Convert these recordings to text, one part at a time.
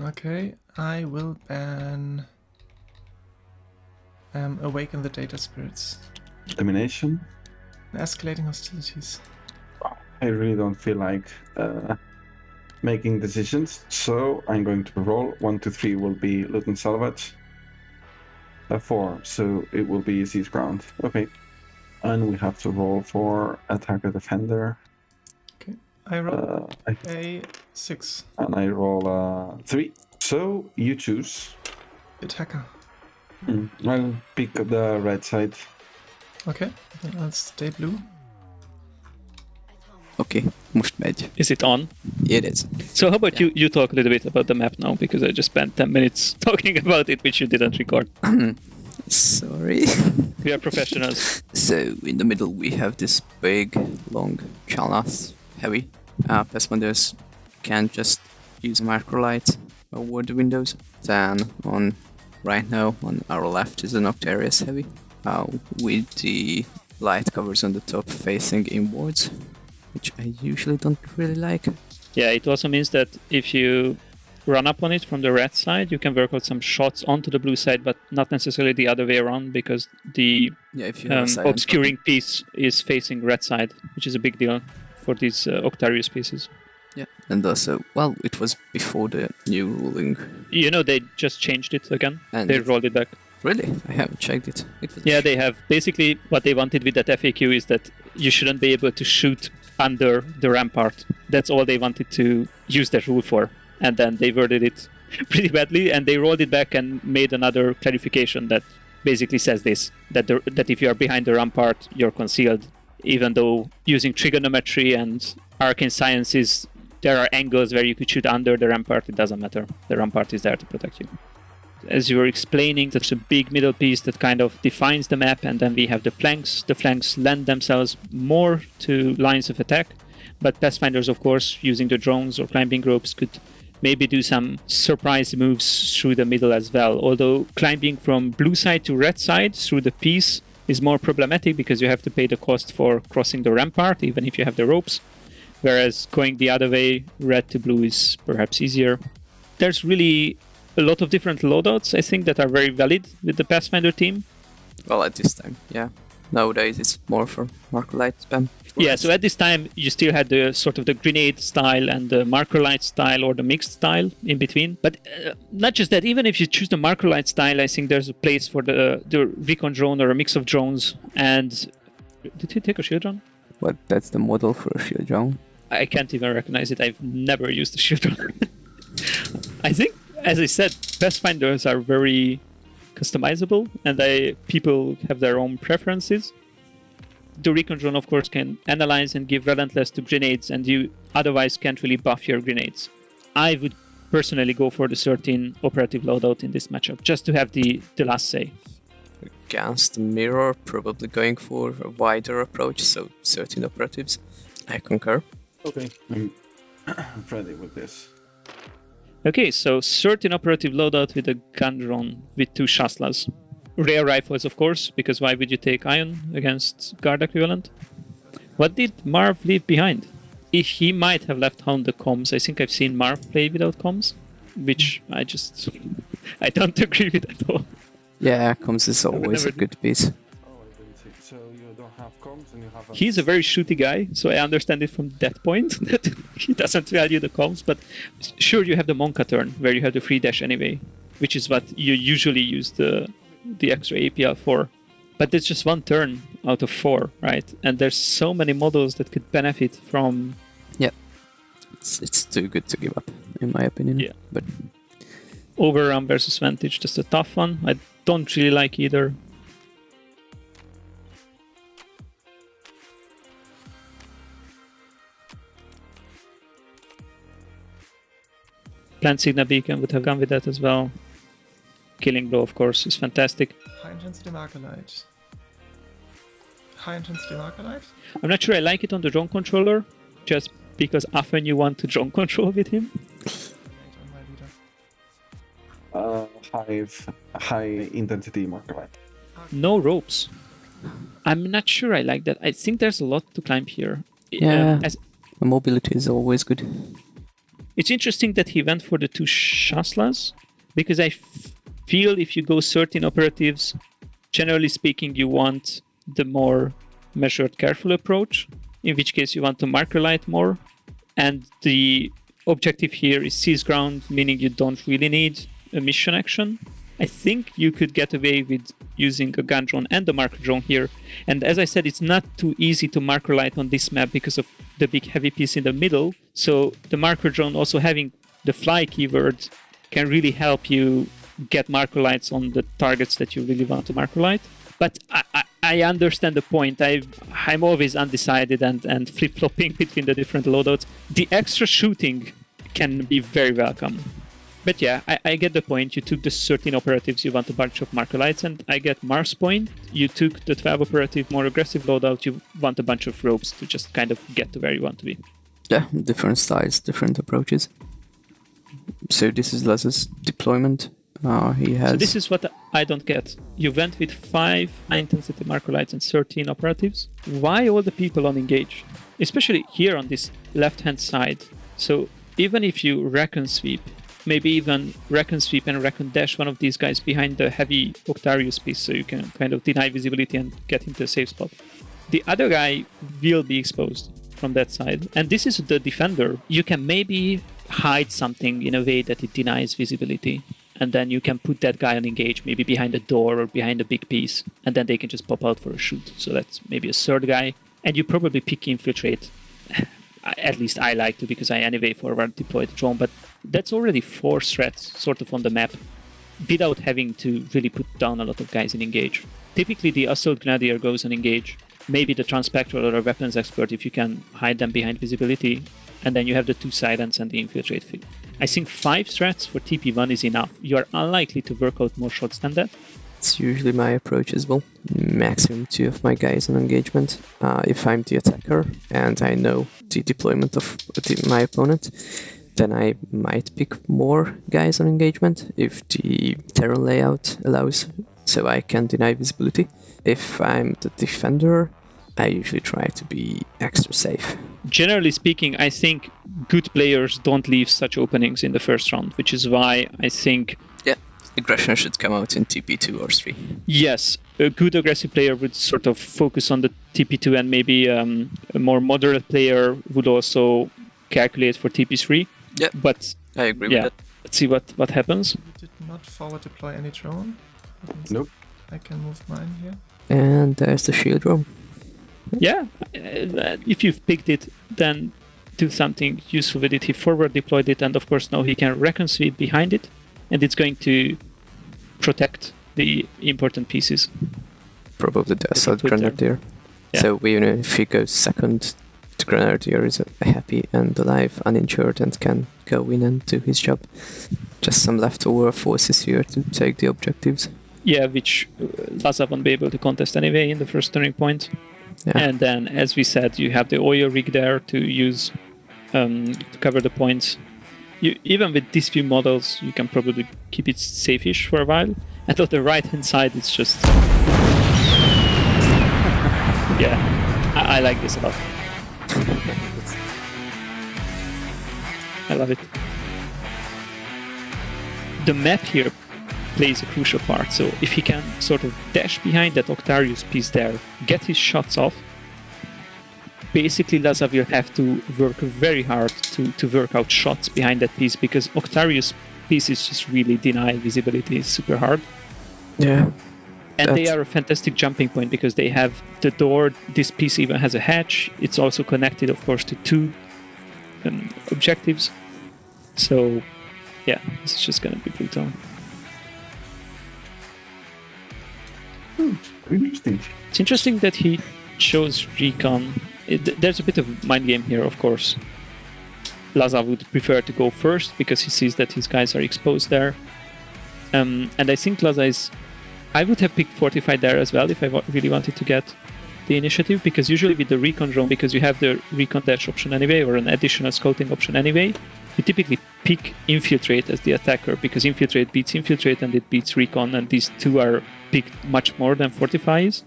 Okay, I will ban Awaken the Data Spirits. Domination. Escalating hostilities. I really don't feel like making decisions, so I'm going to roll. 1, 2, 3 will be loot and salvage. 4, so it will be seize ground. Okay. And we have to roll for attack or defender. Okay, I roll a 6. And I roll 3. So you choose. Attacker. I'll pick the red side. Okay, then I'll stay blue. Okay, most megy. Is it on? It is. So how about you talk a little bit about the map now, because I just spent 10 minutes talking about it, which you didn't record. Sorry. We are professionals. So in the middle we have this big, long Chalnas, heavy. Pathfinders can just use a marker light over the windows. Then right now on our left is an Octarius heavy, with the light covers on the top facing inwards, which I usually don't really like. Yeah, it also means that if you run up on it from the red side, you can work out some shots onto the blue side, but not necessarily the other way around, because the If you have a silent obscuring piece is facing red side, which is a big deal for these Octarius pieces. Yeah, and also, well, it was before the new ruling. You know, they just changed it again. And they rolled it back. Really? I haven't checked it. Yeah, they have. Basically, what they wanted with that FAQ is that you shouldn't be able to shoot under the rampart. That's all they wanted to use that rule for. And then they worded it pretty badly, and they rolled it back and made another clarification that basically says this, that if you are behind the rampart, you're concealed. Even though using trigonometry and arcane sciences, there are angles where you could shoot under the rampart, it doesn't matter. The rampart is there to protect you. As you were explaining, there's a big middle piece that kind of defines the map, and then we have the flanks. The flanks lend themselves more to lines of attack, but Pathfinders, of course, using the drones or climbing ropes, could maybe do some surprise moves through the middle as well. Although climbing from blue side to red side through the piece is more problematic because you have to pay the cost for crossing the rampart, even if you have the ropes. Whereas going the other way, red to blue, is perhaps easier. There's really a lot of different loadouts, I think, that are very valid with the Pathfinder team. Well, at this time, yeah. Nowadays it's more for marker light spam. Yeah, so at this time you still had the sort of the grenade style and the marker light style, or the mixed style in between. But not just that, even if you choose the marker light style, I think there's a place for the recon drone or a mix of drones. And did he take a shield drone? Well, that's the model for a shield drone. I can't even recognize it. I've never used a shield drone. I think, as I said, Pathfinders are very customizable, and people have their own preferences. The recon drone, of course, can analyze and give relentless to grenades, and you otherwise can't really buff your grenades. I would personally go for the 13 operative loadout in this matchup, just to have the last say. Against mirror, probably going for a wider approach, so 13 operatives. I concur. Okay, I'm ready with this. Okay, so 13 operative loadout with a gun drone with 2 Shaslas. Rare rifles, of course, because why would you take Ion against guard equivalent? What did Marv leave behind? He might have left on the comms. I think I've seen Marv play without comms, which I don't agree with at all. Yeah, comms is always a good piece. Oh, I didn't see. So you don't have comms and you have. He's a very shooty guy, so I understand it from that point that he doesn't value the comms. But sure, you have the Monka turn where you have the free dash anyway, which is what you usually use the extra APL for. But it's just one turn out of 4, right? And there's so many models that could benefit from. Yeah, it's too good to give up, in my opinion. Yeah, but Overrun versus Vantage, just a tough one. I don't really like either. Plant Signal Beacon would have gone with that as well. Killing Blow, of course, is fantastic. High intensity marker light. High intensity marker light? I'm not sure I like it on the drone controller, just because often you want to drone control with him. High intensity marker light. No ropes. I'm not sure I like that. I think there's a lot to climb here. Yeah, mobility is always good. It's interesting that he went for the 2 Shaslas, because I feel if you go 13 operatives, generally speaking, you want the more measured, careful approach, in which case you want to marker light more. And the objective here is seize ground, meaning you don't really need a mission action. I think you could get away with using a gun drone and a marker drone here. And as I said, it's not too easy to marker light on this map because of the big heavy piece in the middle. So the marker drone also having the fly keyword can really help you get marker lights on the targets that you really want to marker light. But I understand the point. I'm always undecided and flip-flopping between the different loadouts. The extra shooting can be very welcome. But yeah, I get the point. You took the 13 operatives, you want a bunch of marker lights, and I get Mar's point. You took the 12 operative, more aggressive loadout, you want a bunch of ropes to just kind of get to where you want to be. Yeah, different styles, different approaches. So this is Laz's deployment. He has... So this is what I don't get. You went with 5 high-intensity marker lights and 13 operatives. Why all the people on engage? Especially here on this left-hand side. So even if you recon sweep, maybe even recon sweep and recon dash one of these guys behind the heavy Octarius piece so you can kind of deny visibility and get into a safe spot. The other guy will be exposed from that side. And this is the defender. You can maybe hide something in a way that it denies visibility. And then you can put that guy on engage, maybe behind a door or behind a big piece. And then they can just pop out for a shoot. So that's maybe a third guy. And you probably pick infiltrate. At least I like to, because I anyway forward deployed drone. But that's already 4 threats sort of on the map without having to really put down a lot of guys in engage. Typically the assault grenadier goes on engage. Maybe the transpector or a weapons expert if you can hide them behind visibility. And then you have the 2 silence and the infiltrate feed. I think 5 threats for TP1 is enough. You are unlikely to work out more shots than that. It's usually my approach as well. Maximum 2 of my guys on engagement. If I'm the attacker and I know the deployment of my opponent, then I might pick more guys on engagement if the terrain layout allows, so I can deny visibility. If I'm the defender, I usually try to be extra safe. Generally speaking, I think good players don't leave such openings in the first round, which is why I think... Yeah, aggression should come out in TP2 or 3. Yes, a good aggressive player would sort of focus on the TP2, and maybe a more moderate player would also calculate for TP3. Yeah, but I agree with that. Let's see what happens. You did not forward deploy any drone? Nope. I can move mine here. And there's the shield room. Yeah, if you've picked it, then do something useful with it. He forward deployed it, and of course now he can recon sweep behind it, and it's going to protect the important pieces. Probably the assault grenadier. Yeah. So even if he goes second, the grenadier is happy and alive, uninjured, and can go in and do his job. Just some leftover forces here to take the objectives. Yeah, which Laza won't be able to contest anyway in the first turning point. Yeah. And then, as we said, you have the Oyo rig there to use to cover the points. Even with these few models, you can probably keep it safe-ish for a while. And on the right-hand side, it's just... yeah, I like this a lot. I love it. The map here plays a crucial part, so if he can sort of dash behind that Octarius piece there, get his shots off, basically Laza will have to work very hard to work out shots behind that piece, because Octarius pieces just really deny visibility super hard. Yeah. And they are a fantastic jumping point because they have the door, this piece even has a hatch, it's also connected of course to 2 objectives. So yeah, this is just gonna be brutal. Interesting. It's interesting that he chose recon. There's a bit of mind game here, of course. Laza would prefer to go first because he sees that his guys are exposed there. And I think Laza is... I would have picked Fortify there as well if I really wanted to get the initiative, because usually with the recon drone, because you have the recon dash option anyway, or an additional scouting option anyway, you typically pick Infiltrate as the attacker, because Infiltrate beats Infiltrate and it beats Recon, and these 2 are picked much more than Fortify is.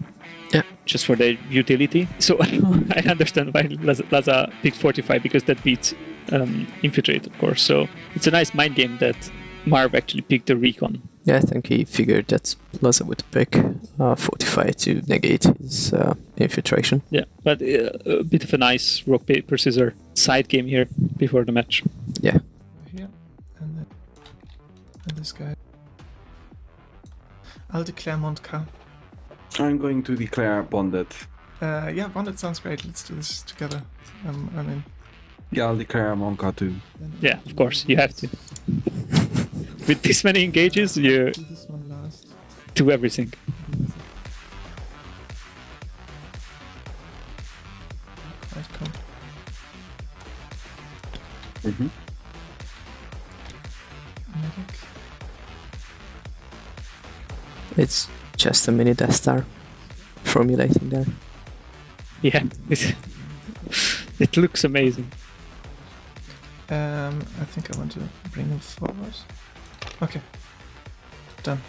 Yeah. Just for their utility. So I understand why Laza picked Fortify, because that beats infiltrate, of course. So it's a nice mind game that Marv actually picked the recon. Yeah, I think he figured that Laza would pick Fortify to negate his infiltration. Yeah, but a bit of a nice rock, paper, scissors side game here before the match. Yeah. Here, and then and this guy. I'll declare Montka. I'm going to declare bonded. Yeah, bonded sounds great. Let's do this together. I mean, Yeah, I'll declare Monka too. Yeah, of course, you have to. With this many engages, you do this one last. do everything. Quite cool. Mm-hmm. Medic. It's just a mini Death Star formulating there. Yeah, it looks amazing. I think I want to bring him forward. Okay. Done.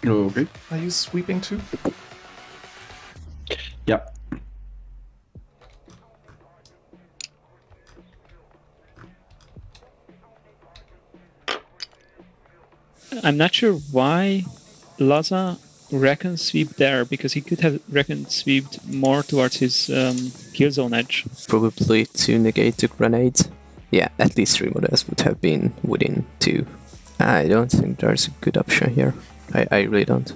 Okay. Are you sweeping too? Yeah. I'm not sure why Laza Recon sweep there, because he could have Recon sweeped more towards his kill zone edge. Probably to negate the grenade. Yeah, at least 3 models would have been within 2. I don't think there's a good option here. I really don't.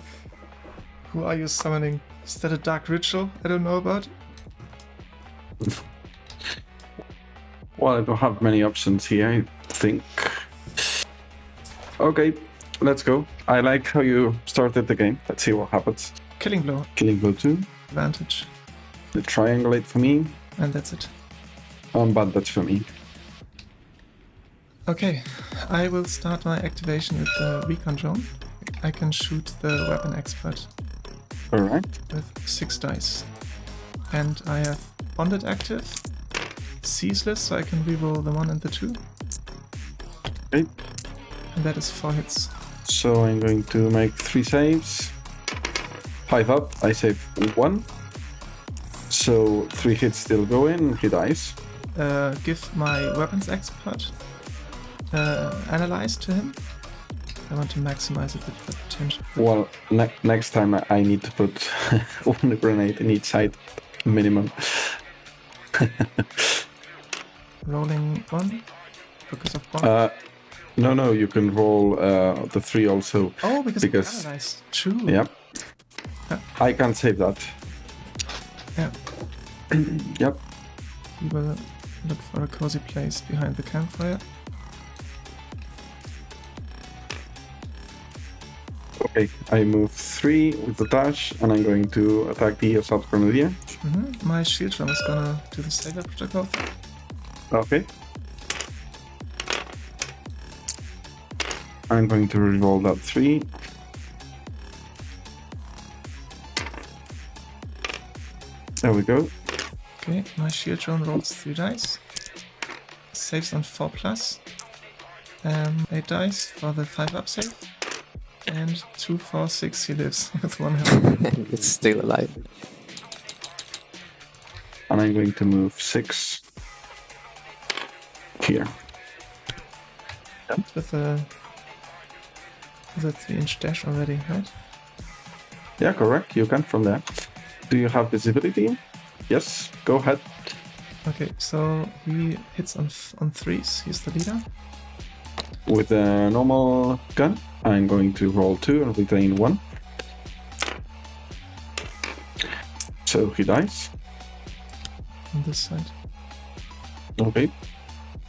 Who are you summoning? Is that a dark ritual I don't know about? Well, I don't have many options here, I think. Okay, let's go. I like how you started the game. Let's see what happens. Killing blow. Killing blow 2. Advantage. The triangulate for me. And that's it. Bandage for me. Okay, I will start my activation with the recon drone. I can shoot the weapon expert Alright. with 6 dice. And I have bonded active, ceaseless, so I can reroll the 1 and the 2. Okay. And that is 4 hits. So I'm going to make 3 saves. 5 up, I save 1. So 3 hits still go in, he dies. Give my weapons expert analyze to him. I want to maximize it with the potential. Well, next time I need to put 1 grenade in each side, minimum. Rolling 1 because of bond. No, you can roll the 3 also. Oh, because because- of analyze. True. Yeah. Yeah. I can't save that. Yeah. Yep. We will look for a cozy place behind the campfire. Okay, I move 3 with the dash, and I'm going to attack the assault grenadier. My shield drum is gonna do the saber protocol. Okay. I'm going to reroll that 3. There we go. Okay, my shield drone rolls 3 dice. Saves on 4 plus. 8 dice for the 5 up save. And 2, 4, 6 he lives with 1 health. It's still alive. And I'm going to move 6 here. With a 3-inch dash already, right? Yeah, correct. You can from there. Do you have visibility? Yes, go ahead. Okay, so he hits on 3s. He's the leader. With a normal gun, I'm going to roll 2 and retain 1. So he dies. On this side. Okay.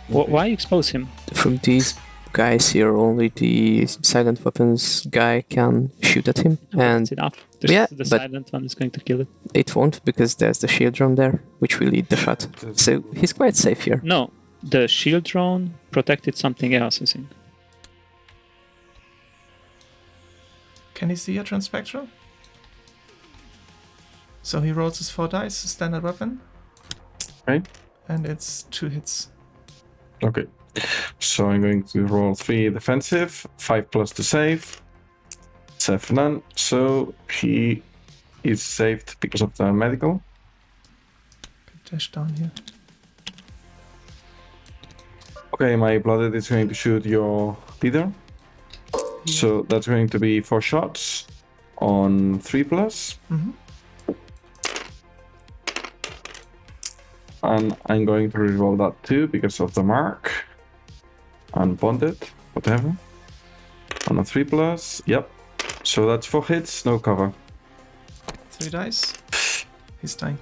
Why expose him? From these guys here, only the silent weapons guy can shoot at him. And It's enough. Yeah, The but- silent one is going to kill it. it won't, because there's the shield drum there, which will lead the shot. So he's quite safe here. No, the shield drone protected something else, I think. Can he see a Transpectral? So he rolls his 4 dice, standard weapon. Okay. And it's 2 hits. Okay. So I'm going to roll 3 defensive, 5 plus to save. 7 none. So he is saved because of the medical. Dash down here. Okay, my blooded is going to shoot your leader. So that's going to be 4 shots on 3+. Mm-hmm. And I'm going to reroll that too because of the mark. Unbonded, whatever. On a 3+. Yep. So that's 4 hits, no cover. 3 dice. He's dying.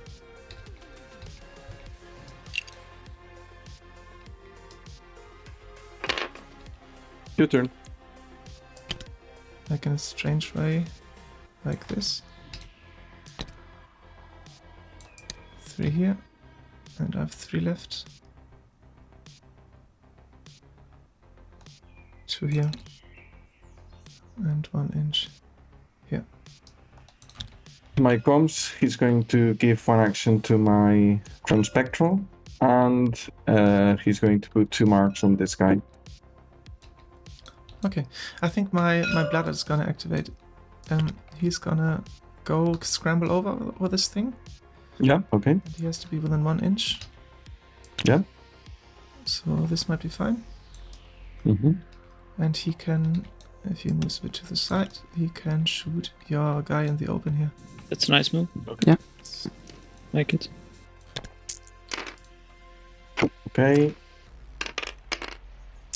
Your turn. Like in a strange way. Like this. 3 here. And I have 3 left. 2 here. And 1 inch here. My comms, he's going to give 1 action to my Transpectral. And he's going to put 2 marks on this guy. Okay, I think my bladder is gonna activate. He's gonna go scramble over with this thing. Yeah, okay. And he has to be within 1 inch. Yeah. So this might be fine. Mm-hmm. And he can, if he moves a bit to the side, he can shoot your guy in the open here. That's a nice move. Yeah. Like it. Okay,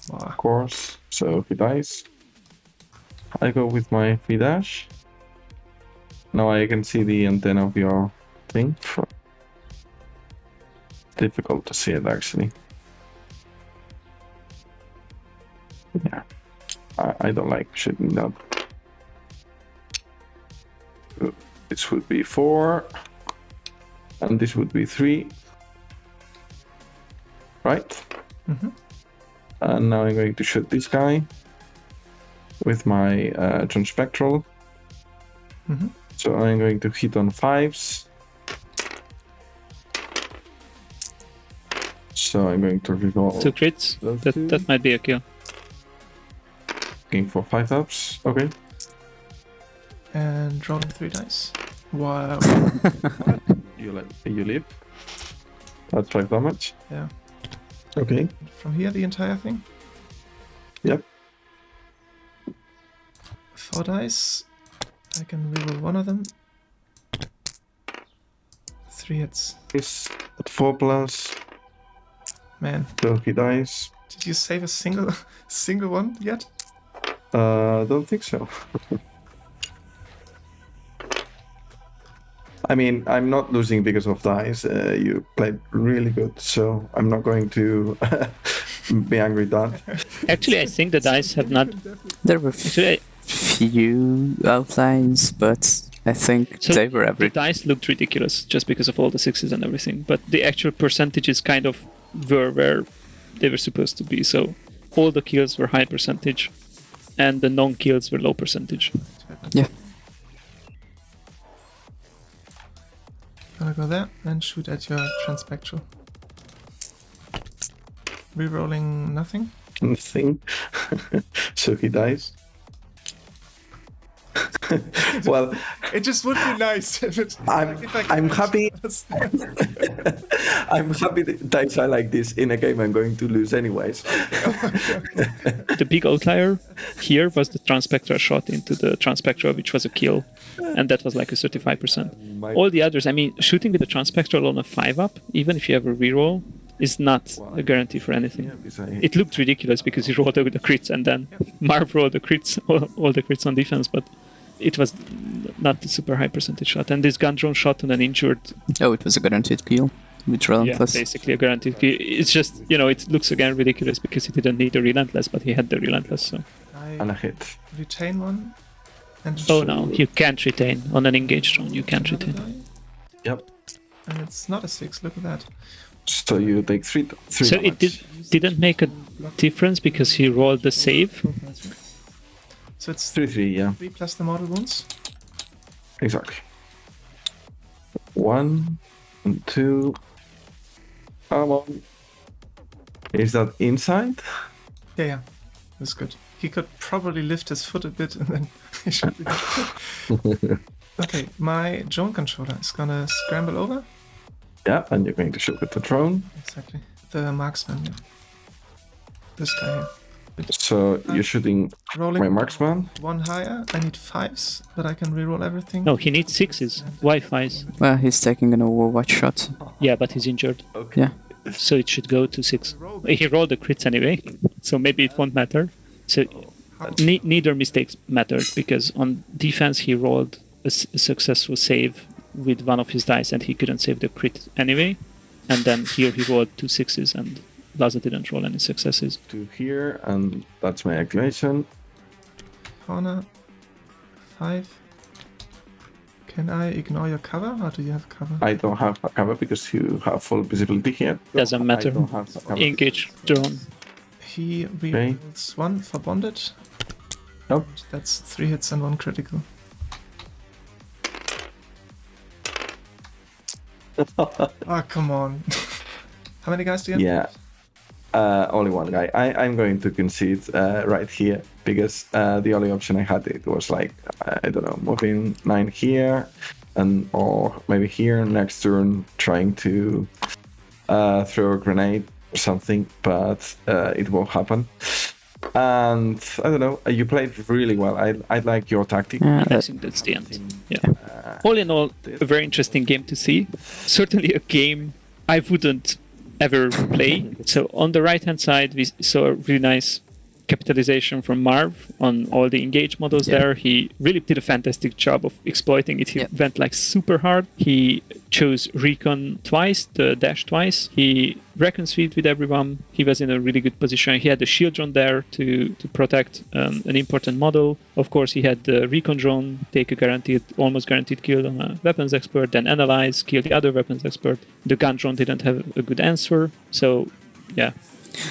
Wow. of course. So he dies. I go with my free dash. Now I can see the antenna of your thing. Difficult to see it actually. Yeah, I don't like shooting that. So this would be 4, and this would be 3. Right? Mm-hmm. And now I'm going to shoot this guy with my Transpectral. Mm-hmm. So I'm going to hit on 5s. So I'm going to reroll. 2 crits. Those two. That might be a kill. Looking for 5 ups. Okay. And rolling 3 dice. Wow. You live. That's 5 damage. Yeah. Okay. From here, the entire thing. Yep. 4 dice. I can reroll 1 of them. 3 hits. He's at 4+. Man, So he dies. did you save a single one yet? Don't think so. I mean, I'm not losing because of dice. You played really good, so I'm not going to be angry at that. Actually, I think the dice have not. There were Actually, few outlines, but I think So they were the every. dice looked ridiculous just because of all the 6s and everything, but the actual percentages kind of were where they were supposed to be. So all the kills were high percentage, and the non-kills were low percentage. Yeah. Gonna go there and shoot at your Transpectral. Rerolling nothing. Thing. So he dies. Well, It just would be nice if it. I'm happy. I'm happy that dice are like this in a game I'm going to lose anyways. The big outlier here was the Transpectra shot into the Transpectra, which was a kill, and that was like a 35%. All the others, I mean, shooting with the Transpectral on a 5-up, even if you have a reroll, is not a guarantee for anything. It looked ridiculous because he rolled over the crits, and then Marv rolled the crits, all the crits on defense, but it was not a super high percentage shot. And this gun drone shot on an injured, Oh, it was a guaranteed kill with Relentless. basically a guaranteed kill. It's just, it looks again ridiculous because he didn't need the Relentless, but he had the Relentless, so. And I a hit. retain one. And Oh no, you can't retain. On an engaged drone, you can't another retain. die. Yep. And it's not a 6, look at that. So you take 3 So it didn't make a difference because he rolled the save. So it's 3, yeah. 3 plus the mortal wounds. Exactly. 1 and 2. Come on. Is that inside? Yeah, that's good. He could probably lift his foot a bit and then he should be good. Okay, my drone controller is gonna scramble over. Yeah, and you're going to shoot with the drone. Exactly. The marksman, yeah. This guy here. So you're shooting Rolling my marksman? one higher. I need 5s, but I can reroll everything. No, he needs 6s. Why 5s? Well, he's taking an overwatch shot. Yeah, but he's injured. Yeah. So it should go to 6. He rolled the crits anyway, so maybe it won't matter. So neither mistakes mattered, because on defense he rolled a successful save with one of his dice and he couldn't save the crit anyway. And then here he rolled 2 6s and Laza didn't roll any successes. 2 here, and that's my activation. Corner. 5. Can I ignore your cover, or do you have cover? I don't have a cover because you have full visibility here. Doesn't matter. I don't have a cover. Engage drone. He rerolls 1 for bondage. Nope. That's 3 hits and 1 critical. Oh, come on. How many guys do you have? Yeah. Only one guy. I'm going to concede right here because the only option I had it was like, I don't know, moving 9 here and or maybe here next turn trying to throw a grenade or something, but it won't happen. And I don't know, you played really well. I like your tactic. Yeah, I think that's the end. Yeah. All in all, a very interesting game to see. Certainly a game I wouldn't ever play. So on the right hand side we saw a really nice capitalization from Marv on all the engage models there. He really did a fantastic job of exploiting it. He went like super hard. He chose recon twice, the dash twice. He recon sweep with everyone. He was in a really good position. He had the shield drone there to protect an important model. Of course, he had the recon drone take a almost guaranteed kill on a weapons expert, then analyze, kill the other weapons expert. The gun drone didn't have a good answer. So yeah,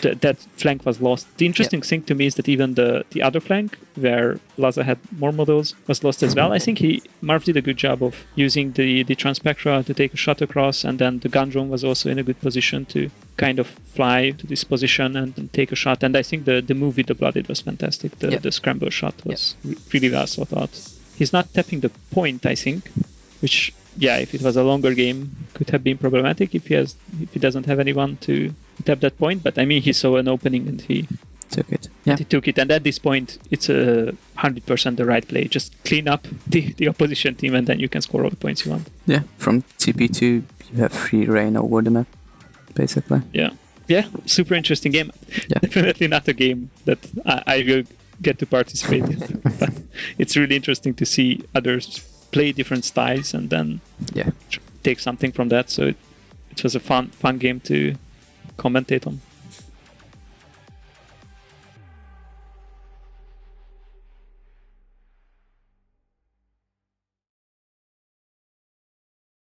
that flank was lost. The interesting thing to me is that even the other flank, where Laza had more models, was lost as well. I think Marv did a good job of using the Transpectra to take a shot across, and then the gun drone was also in a good position to kind of fly to this position and take a shot. And I think the move with the Blooded was fantastic. The scramble shot was really well thought out. He's not tapping the point, I think, which, if it was a longer game, could have been problematic if he doesn't have anyone to tap that point. But I mean, he saw an opening and he took it. Yeah. He took it, and at this point, it's 100% the right play. Just clean up the opposition team, and then you can score all the points you want. Yeah, from TP2, you have free reign over the map, basically. Yeah, super interesting game. Yeah. Definitely not a game that I will get to participate in, but it's really interesting to see others play different styles and then take something from that. So it was a fun game to commentate on.